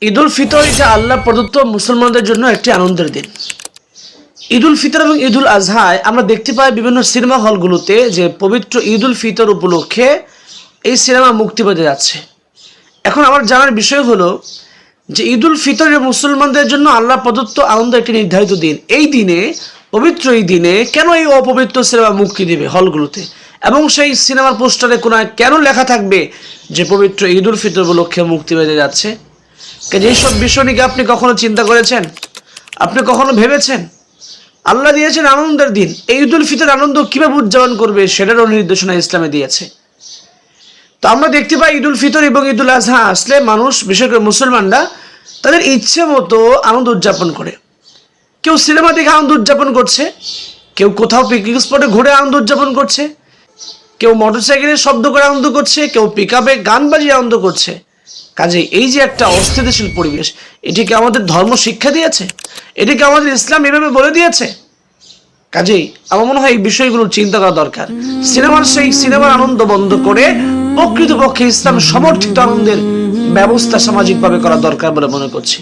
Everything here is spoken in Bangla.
ঈদ উল ফিতর এটা আল্লাহ প্রদত্ত মুসলমানদের জন্য একটি আনন্দের দিন। ঈদ উল ফিতর এবং ঈদ উল আজহায় আমরা দেখতে পাই বিভিন্ন সিনেমা হলগুলোতে যে পবিত্র ঈদ উল ফিতর উপলক্ষে এই সিনেমা মুক্তি পেতে যাচ্ছে। এখন আমার জানার বিষয় হলো যে ঈদ উল ফিতর মুসলমানদের জন্য আল্লাহ প্রদত্ত আনন্দ একটি নির্ধারিত দিন। এই দিনে, পবিত্র এই দিনে কেন এই অপবিত্র সিনেমা মুক্তি দেবে হলগুলোতে, এবং সেই সিনেমার পোস্টারে কোনায় কেন লেখা থাকবে যে পবিত্র ঈদ উল ফিতর উপলক্ষে মুক্তি পেতে যাচ্ছে? এইসব বিষয় নিয়ে আপনি কখনো চিন্তা করেছেন? আপনি কখনো ভেবেছেন? আল্লাহ দিয়েছেন আনন্দের দিন, এই ঈদ উল ফিতর আনন্দ কিভাবে উদযাপন করবে সেটারও নির্দেশনা ইসলামে দিয়েছে। তো আমরা দেখতে পাই ঈদ উল ফিতর এবং ঈদ উল আজহা আসলে মানুষ, বিশেষ করে মুসলমানরা, তাদের ইচ্ছে মতো আনন্দ উদযাপন করে। কেউ সিনেমা দেখে আনন্দ উদযাপন করছে, কেউ কোথাও পিকনিক স্পটে ঘুরে আনন্দ উদযাপন করছে, কেউ মোটরসাইকেলের শব্দ করে আনন্দ করছে, কেউ পিক আপে গান বাজিয়ে আনন্দ করছে। কাজে এই যে একটা অস্থিতিশীল পরিবেশ, এটিকে আমাদের ধর্ম শিক্ষা দিয়েছে? এটিকে আমাদের ইসলাম এভাবে বলে দিয়েছে? কাজেই আমার মনে হয় এই বিষয়গুলো চিন্তা করা দরকার। সিনেমার আনন্দ বন্ধ করে প্রকৃতপক্ষে ইসলাম সমর্থিত আনন্দের ব্যবস্থা সামাজিকভাবে করা দরকার বলে মনে করছি।